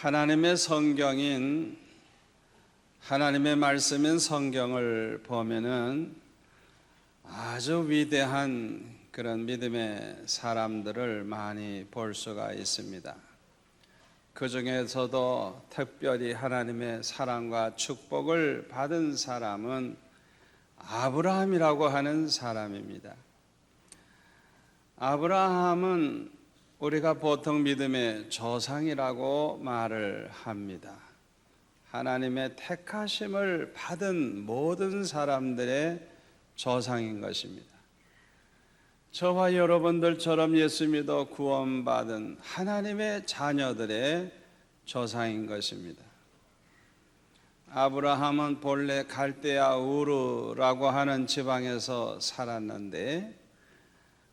하나님의 성경인 하나님의 말씀인 성경을 보면은 아주 위대한 그런 믿음의 사람들을 많이 볼 수가 있습니다. 그 중에서도 특별히 하나님의 사랑과 축복을 받은 사람은 아브라함이라고 하는 사람입니다. 아브라함은 우리가 보통 믿음의 조상이라고 말을 합니다. 하나님의 택하심을 받은 모든 사람들의 조상인 것입니다. 저와 여러분들처럼 예수 믿어 구원받은 하나님의 자녀들의 조상인 것입니다. 아브라함은 본래 갈대아 우르라고 하는 지방에서 살았는데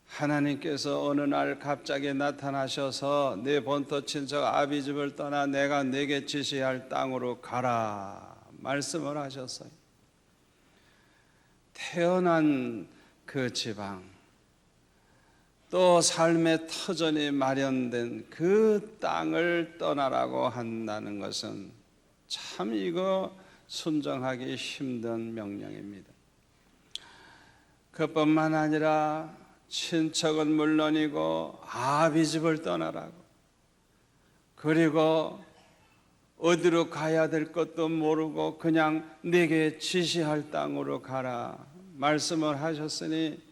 하나님께서 어느 날 갑자기 나타나셔서 네 본토 친척 아비집을 떠나 내가 네게 지시할 땅으로 가라 말씀을 하셨어요. 태어난 그 지방, 또 삶의 터전이 마련된 그 땅을 떠나라고 한다는 것은 참 이거 순종하기 힘든 명령입니다. 그뿐만 아니라 친척은 물론이고 아비집을 떠나라고, 그리고 어디로 가야 될 것도 모르고 그냥 네게 지시할 땅으로 가라 말씀을 하셨으니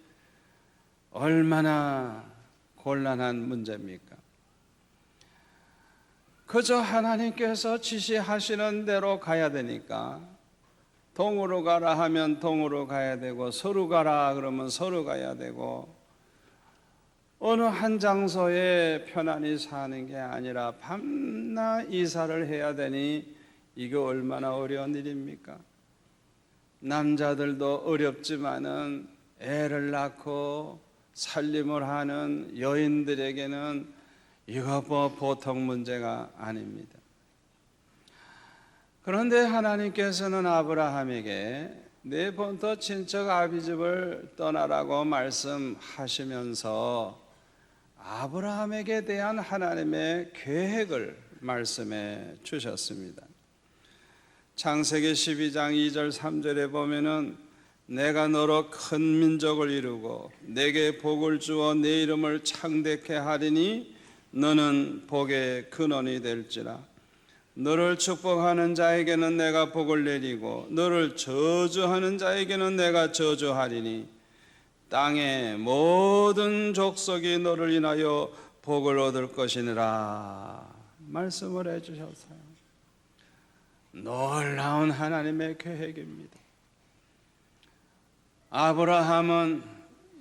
얼마나 곤란한 문제입니까? 그저 하나님께서 지시하시는 대로 가야 되니까 동으로 가라 하면 동으로 가야 되고 서로 가라 그러면 서로 가야 되고 어느 한 장소에 편안히 사는 게 아니라 밤낮 이사를 해야 되니 이거 얼마나 어려운 일입니까? 남자들도 어렵지만은 애를 낳고 살림을 하는 여인들에게는 이거 뭐 보통 문제가 아닙니다. 그런데 하나님께서는 아브라함에게 내 본토 친척 아비집을 떠나라고 말씀하시면서 아브라함에게 대한 하나님의 계획을 말씀해 주셨습니다. 창세기 12장 2절 3절에 보면은 내가 너로 큰 민족을 이루고 내게 복을 주어 내 이름을 창대케 하리니 너는 복의 근원이 될지라. 너를 축복하는 자에게는 내가 복을 내리고 너를 저주하는 자에게는 내가 저주하리니 땅의 모든 족속이 너를 인하여 복을 얻을 것이니라 말씀을 해주셨어요. 놀라운 하나님의 계획입니다. 아브라함은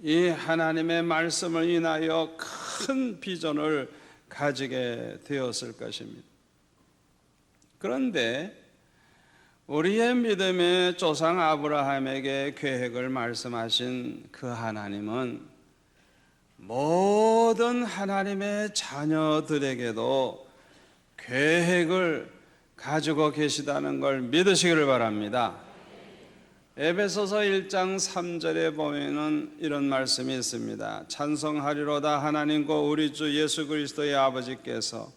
이 하나님의 말씀을 인하여 큰 비전을 가지게 되었을 것입니다. 그런데 우리의 믿음의 조상 아브라함에게 계획을 말씀하신 그 하나님은 모든 하나님의 자녀들에게도 계획을 가지고 계시다는 걸 믿으시기를 바랍니다. 에베소서 1장 3절에 보면은 이런 말씀이 있습니다. 찬송하리로다 하나님과 우리 주 예수 그리스도의 아버지께서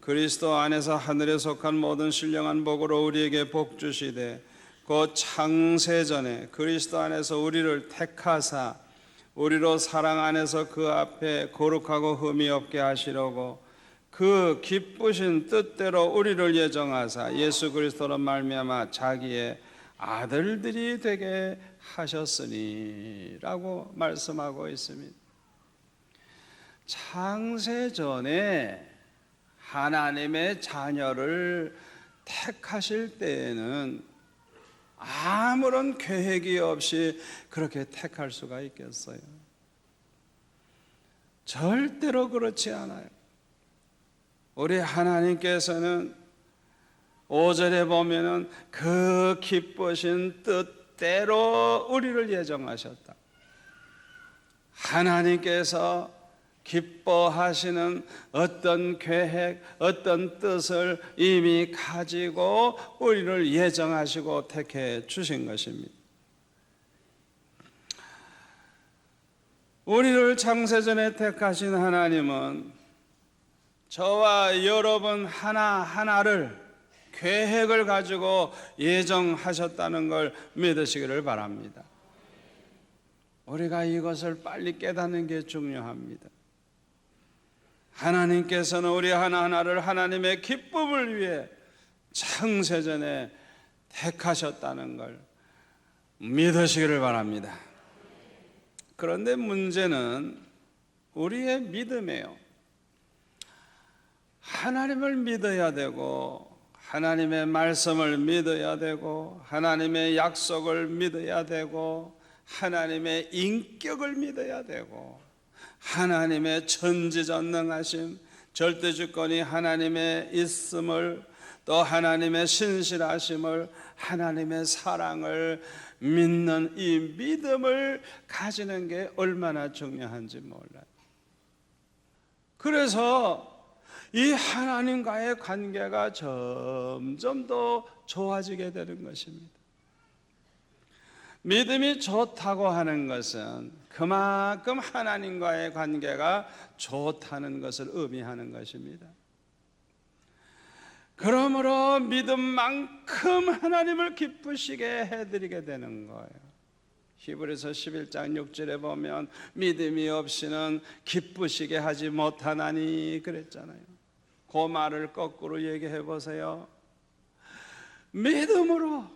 그리스도 안에서 하늘에 속한 모든 신령한 복으로 우리에게 복 주시되 곧 창세전에 그리스도 안에서 우리를 택하사 우리로 사랑 안에서 그 앞에 거룩하고 흠이 없게 하시려고 그 기쁘신 뜻대로 우리를 예정하사 예수 그리스도로 말미암아 자기의 아들들이 되게 하셨으니 라고 말씀하고 있습니다. 창세전에 하나님의 자녀를 택하실 때에는 아무런 계획이 없이 그렇게 택할 수가 있겠어요? 절대로 그렇지 않아요. 우리 하나님께서는 5절에 보면은 그 기쁘신 뜻대로 우리를 예정하셨다. 하나님께서 기뻐하시는 어떤 계획, 어떤 뜻을 이미 가지고 우리를 예정하시고 택해 주신 것입니다. 우리를 창세전에 택하신 하나님은 저와 여러분 하나하나를 계획을 가지고 예정하셨다는 걸 믿으시기를 바랍니다. 우리가 이것을 빨리 깨닫는 게 중요합니다. 하나님께서는 우리 하나하나를 하나님의 기쁨을 위해 창세전에 택하셨다는 걸 믿으시기를 바랍니다. 그런데 문제는 우리의 믿음이에요. 하나님을 믿어야 되고, 하나님의 말씀을 믿어야 되고, 하나님의 약속을 믿어야 되고, 하나님의 인격을 믿어야 되고, 하나님의 전지전능하심, 절대주권이 하나님의 있음을, 또 하나님의 신실하심을, 하나님의 사랑을 믿는 이 믿음을 가지는 게 얼마나 중요한지 몰라요. 그래서 이 하나님과의 관계가 점점 더 좋아지게 되는 것입니다. 믿음이 좋다고 하는 것은 그만큼 하나님과의 관계가 좋다는 것을 의미하는 것입니다. 그러므로 믿음만큼 하나님을 기쁘시게 해드리게 되는 거예요. 히브리서 11장 6절에 보면 믿음이 없이는 기쁘시게 하지 못하나니 그랬잖아요. 그 말을 거꾸로 얘기해 보세요. 믿음을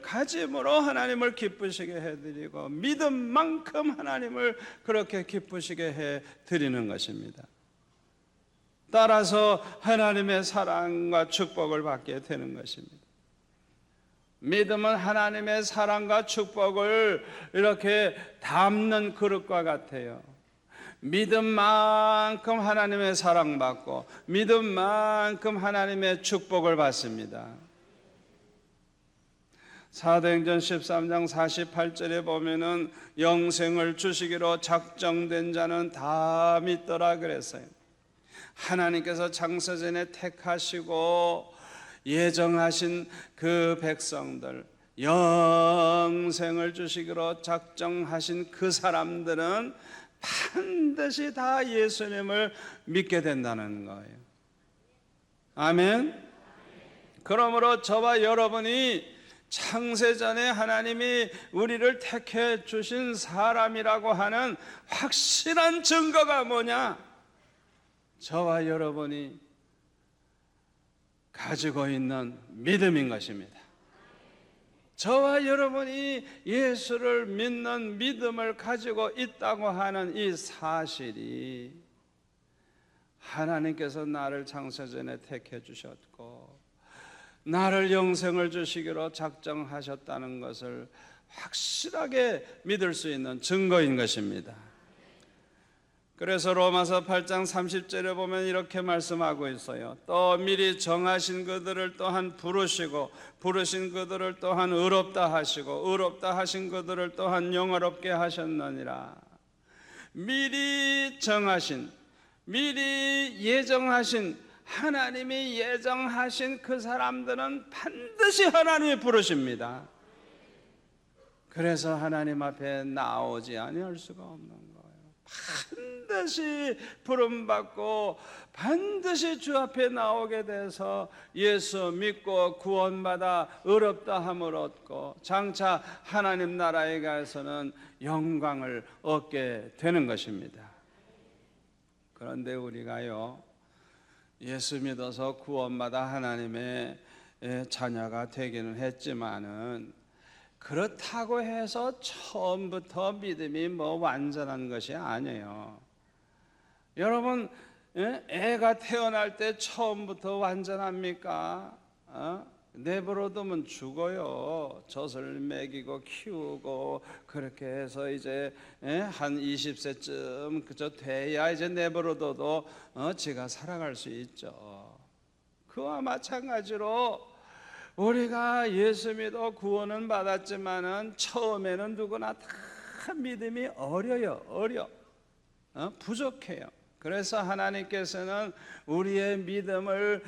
가짐으로 하나님을 기쁘시게 해드리고, 믿음만큼 하나님을 그렇게 기쁘시게 해드리는 것입니다. 따라서 하나님의 사랑과 축복을 받게 되는 것입니다. 믿음은 하나님의 사랑과 축복을 이렇게 담는 그릇과 같아요. 믿음만큼 하나님의 사랑받고, 믿음만큼 하나님의 축복을 받습니다. 사도행전 13장 48절에 보면은 영생을 주시기로 작정된 자는 다 믿더라 그랬어요. 하나님께서 창세전에 택하시고 예정하신 그 백성들, 영생을 주시기로 작정하신 그 사람들은 반드시 다 예수님을 믿게 된다는 거예요. 아멘. 그러므로 저와 여러분이 창세전에 하나님이 우리를 택해 주신 사람이라고 하는 확실한 증거가 뭐냐? 저와 여러분이 가지고 있는 믿음인 것입니다. 저와 여러분이 예수를 믿는 믿음을 가지고 있다고 하는 이 사실이 하나님께서 나를 창세전에 택해 주셨고 나를 영생을 주시기로 작정하셨다는 것을 확실하게 믿을 수 있는 증거인 것입니다. 그래서 로마서 8장 30절에 보면 이렇게 말씀하고 있어요. 또 미리 정하신 그들을 또한 부르시고 부르신 그들을 또한 의롭다 하시고 의롭다 하신 그들을 또한 영화롭게 하셨느니라. 미리 정하신, 미리 예정하신, 하나님이 예정하신 그 사람들은 반드시 하나님이 부르십니다. 그래서 하나님 앞에 나오지 아니할 수가 없는 거예요. 반드시 부름받고 반드시 주 앞에 나오게 돼서 예수 믿고 구원받아 의롭다 함을 얻고 장차 하나님 나라에 가서는 영광을 얻게 되는 것입니다. 그런데 우리가요, 예수 믿어서 구원받아 하나님의 자녀가 되기는 했지만은 그렇다고 해서 처음부터 믿음이 완전한 것이 아니에요. 여러분, 애가 태어날 때 처음부터 완전합니까? 내버려두면 죽어요. 젖을 먹이고 키우고 그렇게 해서 이제 한 20세쯤 그저 돼야 이제 내버려둬도 지가 살아갈 수 있죠. 그와 마찬가지로 우리가 예수 믿어 구원은 받았지만은 처음에는 누구나 다 믿음이 어려 부족해요. 그래서 하나님께서는 우리의 믿음을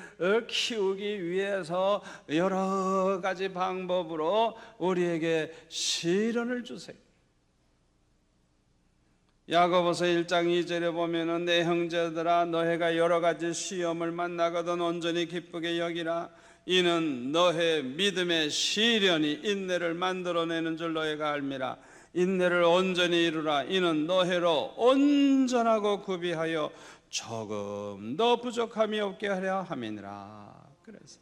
키우기 위해서 여러 가지 방법으로 우리에게 시련을 주세요. 야고보서 1장 2절에 보면은 내 형제들아 너희가 여러 가지 시험을 만나거든 온전히 기쁘게 여기라. 이는 너희 믿음의 시련이 인내를 만들어내는 줄 너희가 알미라. 인내를 온전히 이루라. 이는 너희로 온전하고 구비하여 조금 더 부족함이 없게 하려 함이니라. 그래서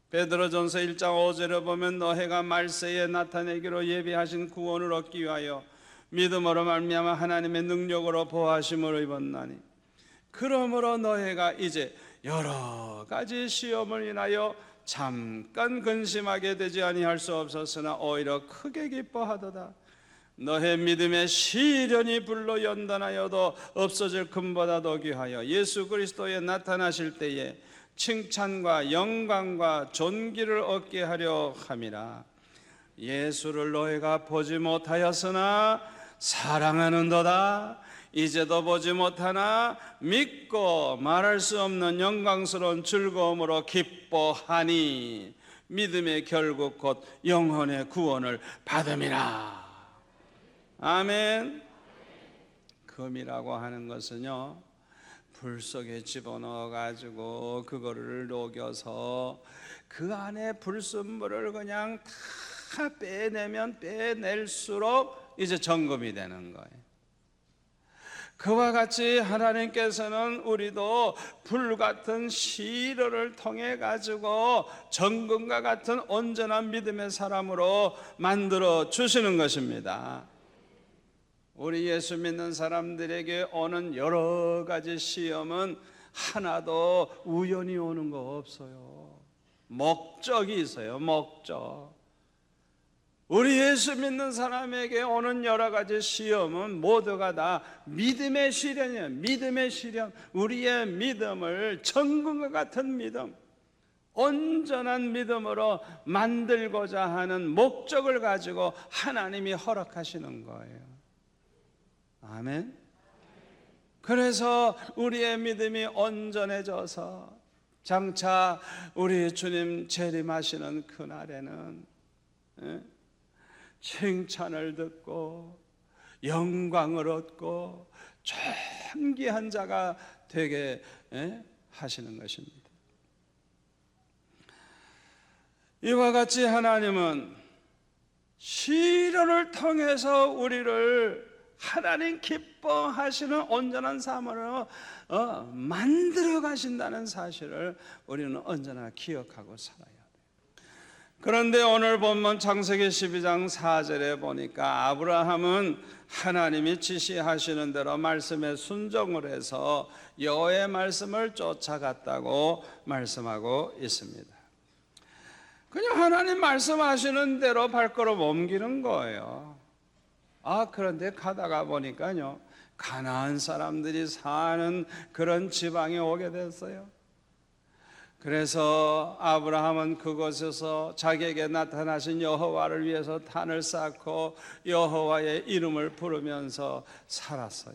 베드로전서 1장 5절에 보면 너희가 말세에 나타내기로 예비하신 구원을 얻기 위하여 믿음으로 말미암아 하나님의 능력으로 보호하심을 입었나니 그러므로 너희가 이제 여러 가지 시험을 인하여 잠깐 근심하게 되지 아니할 수 없었으나 오히려 크게 기뻐하도다. 너의 믿음의 시련이 불로 연단하여도 없어질 금보다 더 귀하여 예수 그리스도에 나타나실 때에 칭찬과 영광과 존귀를 얻게 하려 함이라. 예수를 너희가 보지 못하였으나 사랑하는도다. 이제도 보지 못하나 믿고 말할 수 없는 영광스러운 즐거움으로 기뻐하니 믿음의 결국 곧 영혼의 구원을 받음이라. 아멘. 금이라고 하는 것은요, 불 속에 집어넣어 가지고 그거를 녹여서 그 안에 불순물을 그냥 다 빼내면 빼낼수록 이제 정금이 되는 거예요. 그와 같이 하나님께서는 우리도 불같은 시련을 통해 가지고 정금과 같은 온전한 믿음의 사람으로 만들어 주시는 것입니다. 우리 예수 믿는 사람들에게 오는 여러 가지 시험은 하나도 우연히 오는 거 없어요. 목적이 있어요. 목적. 우리 예수 믿는 사람에게 오는 여러 가지 시험은 모두가 다 믿음의 시련이에요. 믿음의 시련. 우리의 믿음을 정금과 같은 믿음, 온전한 믿음으로 만들고자 하는 목적을 가지고 하나님이 허락하시는 거예요. 아멘. 그래서 우리의 믿음이 온전해져서 장차 우리 주님 재림하시는 그날에는 칭찬을 듣고 영광을 얻고 존귀한 자가 되게 하시는 것입니다. 이와 같이 하나님은 시련을 통해서 우리를 하나님 기뻐하시는 온전한 삶으로 만들어 가신다는 사실을 우리는 언제나 기억하고 살아야 돼요. 그런데 오늘 본문 창세기 12장 4절에 보니까 아브라함은 하나님이 지시하시는 대로 말씀에 순종을 해서 여호와의 말씀을 쫓아갔다고 말씀하고 있습니다. 그냥 하나님 말씀하시는 대로 발걸음 옮기는 거예요. 그런데 가다가 보니까요, 가나안 사람들이 사는 그런 지방에 오게 됐어요. 그래서 아브라함은 그곳에서 자기에게 나타나신 여호와를 위해서 단을 쌓고 여호와의 이름을 부르면서 살았어요.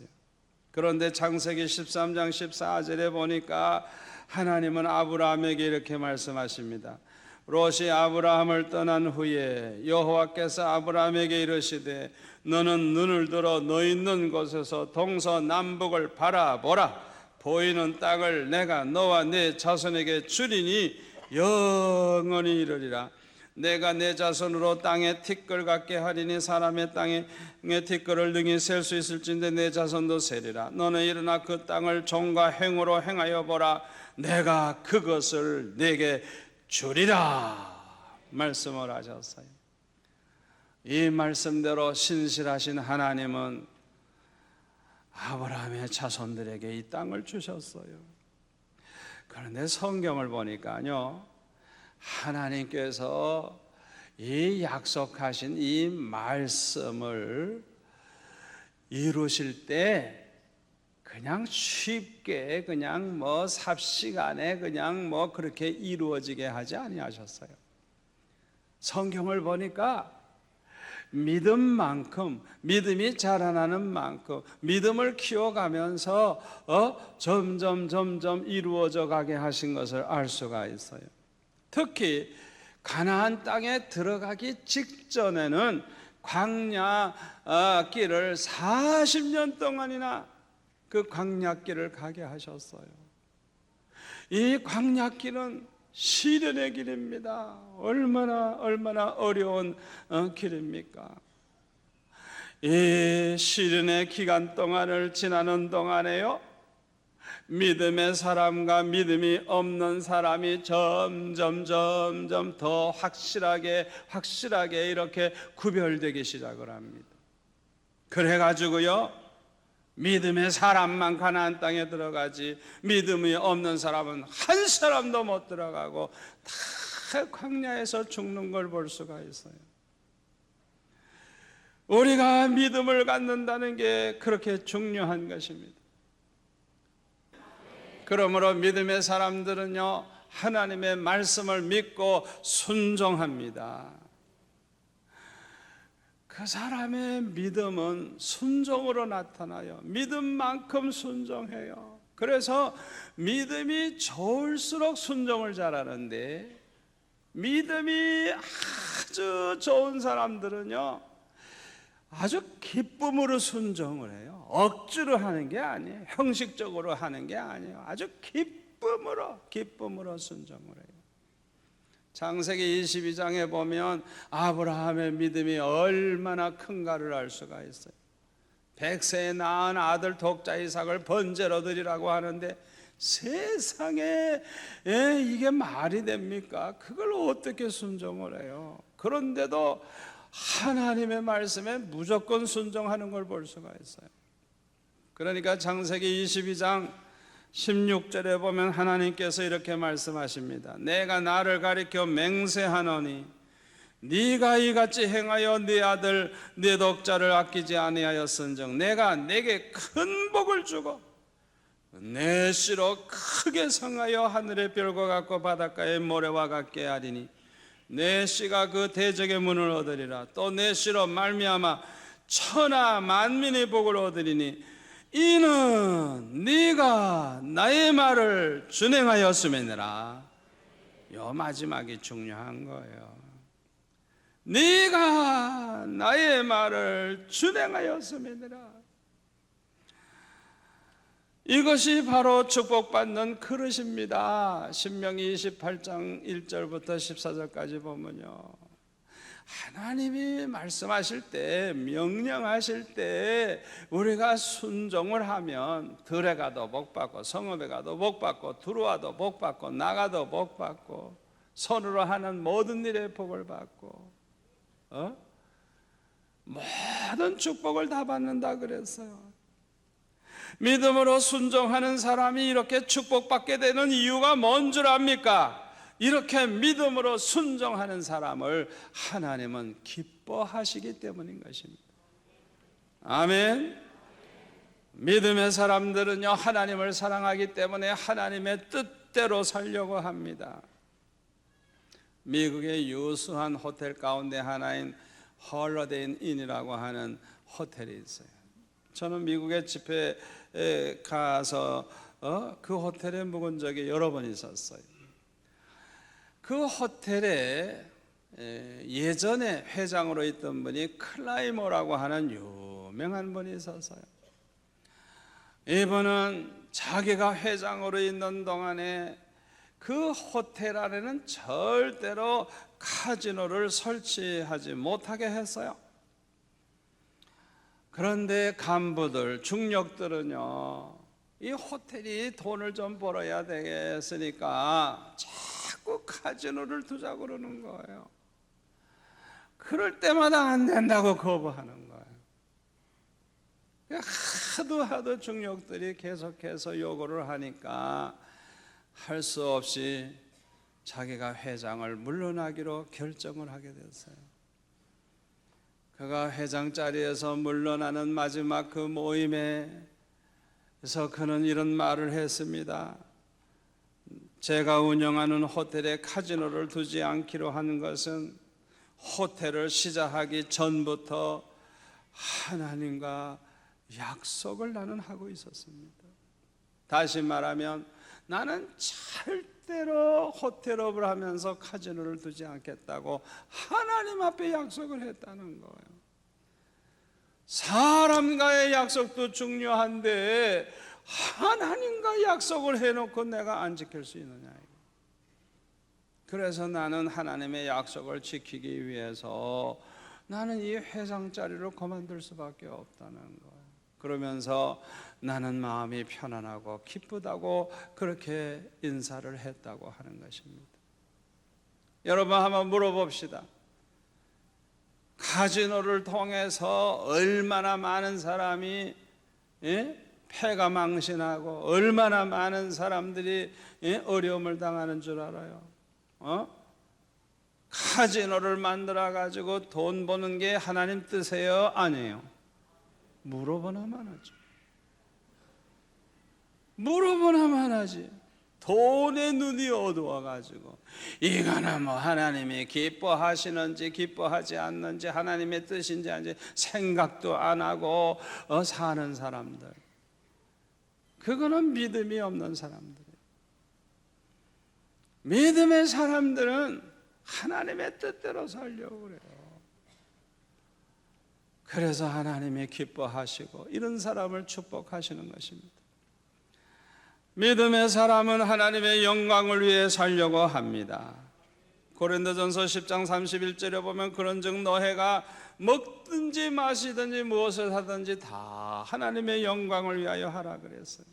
그런데 창세기 13장 14절에 보니까 하나님은 아브라함에게 이렇게 말씀하십니다. 롯이 아브라함을 떠난 후에 여호와께서 아브라함에게 이르시되 너는 눈을 들어 너 있는 곳에서 동서남북을 바라보라. 보이는 땅을 내가 너와 네 자손에게 주리니 영원히 이르리라. 내가 내 자손으로 땅에 티끌 같게 하리니 사람의 땅에 티끌을 능히 셀 수 있을진데 내 자손도 세리라. 너는 일어나 그 땅을 종과 행으로 행하여 보라. 내가 그것을 내게 주리라 말씀을 하셨어요. 이 말씀대로 신실하신 하나님은 아브라함의 자손들에게 이 땅을 주셨어요. 그런데 성경을 보니까요, 하나님께서 이 약속하신 이 말씀을 이루실 때 그냥 쉽게 그냥 삽시간에 그냥 그렇게 이루어지게 하지 아니하셨어요. 성경을 보니까 믿음만큼, 믿음이 자라나는 만큼 믿음을 키워가면서 점점 이루어져 가게 하신 것을 알 수가 있어요. 특히 가나안 땅에 들어가기 직전에는 광야 길을 40년 동안이나 그 광야길을 가게 하셨어요. 이 광야길은 시련의 길입니다. 얼마나 어려운 길입니까? 이 시련의 기간 동안을 지나는 동안에요, 믿음의 사람과 믿음이 없는 사람이 점점 더 확실하게 이렇게 구별되기 시작을 합니다. 그래가지고요, 믿음의 사람만 가나안 땅에 들어가지 믿음이 없는 사람은 한 사람도 못 들어가고 다 광야에서 죽는 걸 볼 수가 있어요. 우리가 믿음을 갖는다는 게 그렇게 중요한 것입니다. 그러므로 믿음의 사람들은요, 하나님의 말씀을 믿고 순종합니다. 그 사람의 믿음은 순종으로 나타나요. 믿음만큼 순종해요. 그래서 믿음이 좋을수록 순종을 잘하는데, 믿음이 아주 좋은 사람들은요, 아주 기쁨으로 순종을 해요. 억지로 하는 게 아니에요. 형식적으로 하는 게 아니에요. 아주 기쁨으로 순종을 해요. 창세기 22장에 보면 아브라함의 믿음이 얼마나 큰가를 알 수가 있어요. 100세에 낳은 아들 독자 이삭을 번제로 드리라고 하는데 세상에 이게 말이 됩니까? 그걸 어떻게 순종을 해요? 그런데도 하나님의 말씀에 무조건 순종하는 걸 볼 수가 있어요. 그러니까 창세기 22장 16절에 보면 하나님께서 이렇게 말씀하십니다. 내가 나를 가리켜 맹세하노니 네가 이같이 행하여 네 아들 네 독자를 아끼지 아니하였은즉 내가 내게 큰 복을 주고 내 씨로 크게 성하여 하늘의 별과 같고 바닷가의 모래와 같게 하리니 내 씨가 그 대적의 문을 얻으리라. 또 내 씨로 말미암아 천하 만민의 복을 얻으리니 이는 네가 나의 말을 준행하였음이니라. 요 마지막이 중요한 거예요. 네가 나의 말을 준행하였음이니라. 이것이 바로 축복받는 그릇입니다. 신명기 28장 1절부터 14절까지 보면요, 하나님이 말씀하실 때, 명령하실 때 우리가 순종을 하면 들에 가도 복받고 성읍에 가도 복받고 들어와도 복받고 나가도 복받고 손으로 하는 모든 일에 복을 받고 모든 축복을 다 받는다 그랬어요. 믿음으로 순종하는 사람이 이렇게 축복받게 되는 이유가 뭔 줄 압니까? 이렇게 믿음으로 순종하는 사람을 하나님은 기뻐하시기 때문인 것입니다. 아멘. 믿음의 사람들은요, 하나님을 사랑하기 때문에 하나님의 뜻대로 살려고 합니다. 미국의 유수한 호텔 가운데 하나인 홀리데이 인이라고 하는 호텔이 있어요. 저는 미국에 집회에 가서 그 호텔에 묵은 적이 여러 번 있었어요. 그 호텔에 예전에 회장으로 있던 분이 클라이머라고 하는 유명한 분이 있었어요. 이분은 자기가 회장으로 있는 동안에 그 호텔 안에는 절대로 카지노를 설치하지 못하게 했어요. 그런데 간부들, 중력들은요, 이 호텔이 돈을 좀 벌어야 되겠으니까 자꾸 카지노를 두자고 그러는 거예요. 그럴 때마다 안 된다고 거부하는 거예요. 하도 중력들이 계속해서 요구를 하니까 할 수 없이 자기가 회장을 물러나기로 결정을 하게 됐어요. 그가 회장 자리에서 물러나는 마지막 그 모임에서 그는 이런 말을 했습니다. 제가 운영하는 호텔에 카지노를 두지 않기로 한 것은 호텔을 시작하기 전부터 하나님과 약속을 나는 하고 있었습니다. 다시 말하면 나는 절대로 호텔업을 하면서 카지노를 두지 않겠다고 하나님 앞에 약속을 했다는 거예요. 사람과의 약속도 중요한데 하나님과 약속을 해놓고 내가 안 지킬 수 있느냐. 그래서 나는 하나님의 약속을 지키기 위해서 나는 이 회상자리를 그만둘 수밖에 없다는 거예요. 그러면서 나는 마음이 편안하고 기쁘다고 그렇게 인사를 했다고 하는 것입니다. 여러분 한번 물어봅시다. 카지노를 통해서 얼마나 많은 사람이 패가 망신하고 얼마나 많은 사람들이 어려움을 당하는 줄 알아요? 카지노를 만들어 가지고 돈 버는 게 하나님 뜻이에요? 아니에요? 물어보나만 하죠. 물어보나만 하지. 돈에 눈이 어두워 가지고 이거는 뭐 하나님이 기뻐하시는지 기뻐하지 않는지 하나님의 뜻인지 아닌지 생각도 안 하고 사는 사람들, 그거는 믿음이 없는 사람들이에요. 믿음의 사람들은 하나님의 뜻대로 살려고 그래요. 그래서 하나님이 기뻐하시고 이런 사람을 축복하시는 것입니다. 믿음의 사람은 하나님의 영광을 위해 살려고 합니다. 고린도전서 10장 31절에 보면 그런즉 너희가 먹든지 마시든지 무엇을 하든지 다 하나님의 영광을 위하여 하라 그랬어요.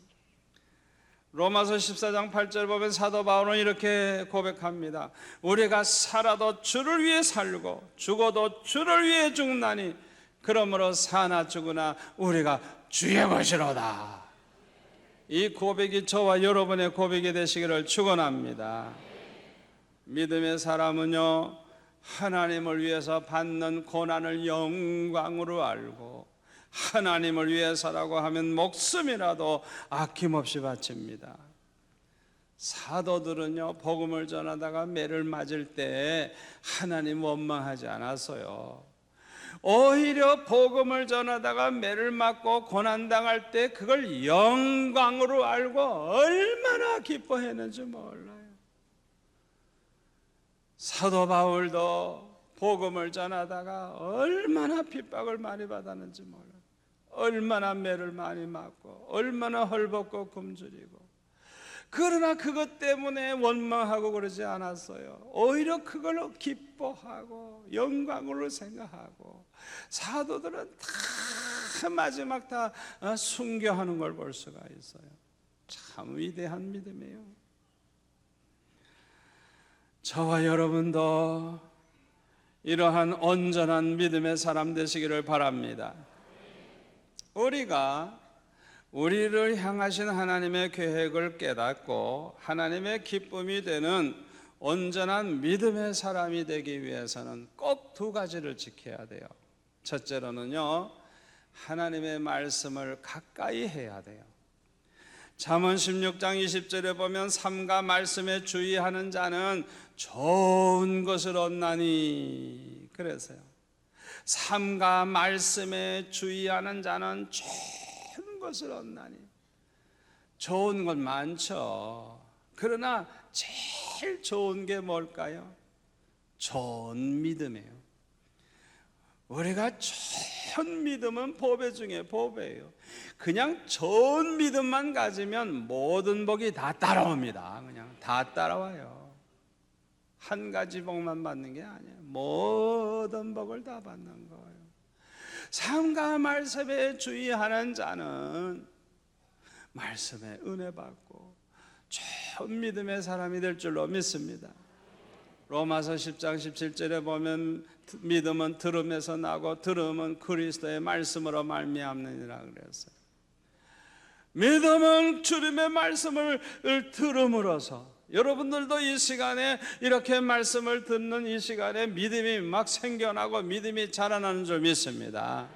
로마서 14장 8절 보면 사도 바울은 이렇게 고백합니다. 우리가 살아도 주를 위해 살고 죽어도 주를 위해 죽나니 그러므로 사나 죽으나 우리가 주의 것이로다. 이 고백이 저와 여러분의 고백이 되시기를 축원합니다. 믿음의 사람은요, 하나님을 위해서 받는 고난을 영광으로 알고 하나님을 위해서라고 하면 목숨이라도 아낌없이 바칩니다. 사도들은요, 복음을 전하다가 매를 맞을 때 하나님 원망하지 않았어요. 오히려 복음을 전하다가 매를 맞고 고난당할 때 그걸 영광으로 알고 얼마나 기뻐했는지 몰라요. 사도 바울도 복음을 전하다가 얼마나 핍박을 많이 받았는지 몰라요. 얼마나 매를 많이 맞고 얼마나 헐벗고 굶주리고, 그러나 그것 때문에 원망하고 그러지 않았어요. 오히려 그걸 기뻐하고 영광으로 생각하고, 사도들은 다 마지막 다 순교하는 걸 볼 수가 있어요. 참 위대한 믿음이에요. 저와 여러분도 이러한 온전한 믿음의 사람 되시기를 바랍니다. 우리가 우리를 향하신 하나님의 계획을 깨닫고 하나님의 기쁨이 되는 온전한 믿음의 사람이 되기 위해서는 꼭 두 가지를 지켜야 돼요. 첫째로는요, 하나님의 말씀을 가까이 해야 돼요. 잠언 16장 20절에 보면 삼가 말씀에 주의하는 자는 좋은 것을 얻나니 그래서요, 삼가 말씀에 주의하는 자는 좋은 것을 얻나니. 좋은 것 많죠. 그러나 제일 좋은 게 뭘까요? 좋은 믿음이에요. 우리가 좋은 믿음은 보배 중에 보배예요. 그냥 좋은 믿음만 가지면 모든 복이 다 따라옵니다. 그냥 다 따라와요. 한 가지 복만 받는 게 아니에요. 모든 복을 다 받는 거예요. 삼가 말씀에 주의하는 자는 말씀에 은혜 받고 좋은 믿음의 사람이 될 줄로 믿습니다. 로마서 10장 17절에 보면 믿음은 들음에서 나고 들음은 그리스도의 말씀으로 말미암느니라 그랬어요. 믿음은 주님의 말씀을 들음으로써, 여러분들도 이 시간에 이렇게 말씀을 듣는 이 시간에 믿음이 막 생겨나고 믿음이 자라나는 줄 믿습니다.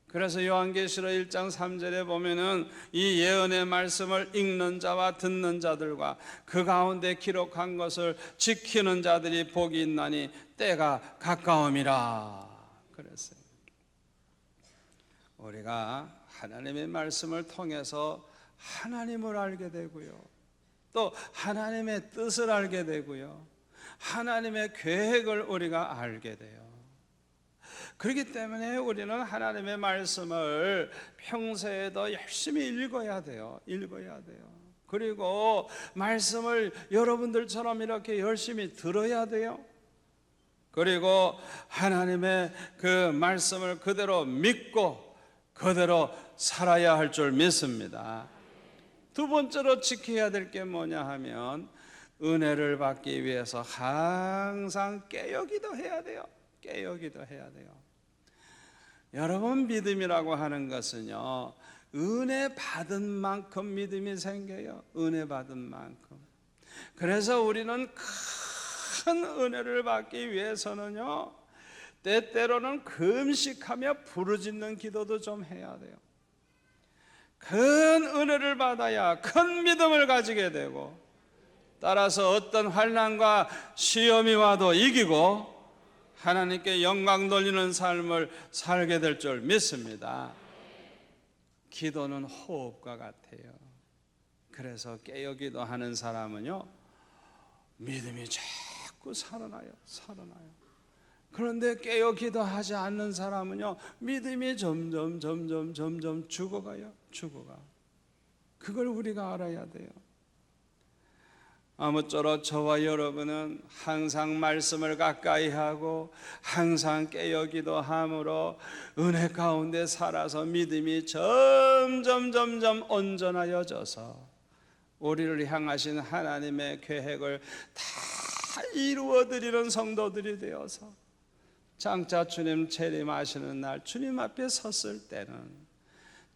그래서 요한계시록 1장 3절에 보면은 이 예언의 말씀을 읽는 자와 듣는 자들과 그 가운데 기록한 것을 지키는 자들이 복이 있나니 때가 가까움이라 그랬어요. 우리가 하나님의 말씀을 통해서 하나님을 알게 되고요, 또 하나님의 뜻을 알게 되고요, 하나님의 계획을 우리가 알게 돼요. 그렇기 때문에 우리는 하나님의 말씀을 평소에도 열심히 읽어야 돼요. 읽어야 돼요. 그리고 말씀을 여러분들처럼 이렇게 열심히 들어야 돼요. 그리고 하나님의 그 말씀을 그대로 믿고 그대로 살아야 할 줄 믿습니다. 두 번째로 지켜야 될 게 뭐냐 하면 은혜를 받기 위해서 항상 깨어기도 해야 돼요. 깨어기도 해야 돼요. 여러분, 믿음이라고 하는 것은요, 은혜 받은 만큼 믿음이 생겨요. 은혜 받은 만큼. 그래서 우리는 큰 은혜를 받기 위해서는요, 때때로는 금식하며 부르짖는 기도도 좀 해야 돼요. 큰 은혜를 받아야 큰 믿음을 가지게 되고, 따라서 어떤 환난과 시험이 와도 이기고 하나님께 영광 돌리는 삶을 살게 될 줄 믿습니다. 기도는 호흡과 같아요. 그래서 깨어 기도하는 사람은요, 믿음이 자꾸 살아나요. 그런데 깨어 기도하지 않는 사람은요, 믿음이 점점 죽어가요. 그걸 우리가 알아야 돼요. 아무쪼록 저와 여러분은 항상 말씀을 가까이 하고 항상 깨어 기도함으로 은혜 가운데 살아서 믿음이 점점 온전하여져서 우리를 향하신 하나님의 계획을 다 이루어드리는 성도들이 되어서 장차 주님 재림하시는 날 주님 앞에 섰을 때는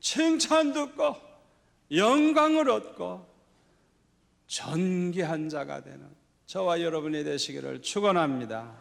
칭찬 듣고 영광을 얻고 존귀한 자가 되는 저와 여러분이 되시기를 축원합니다.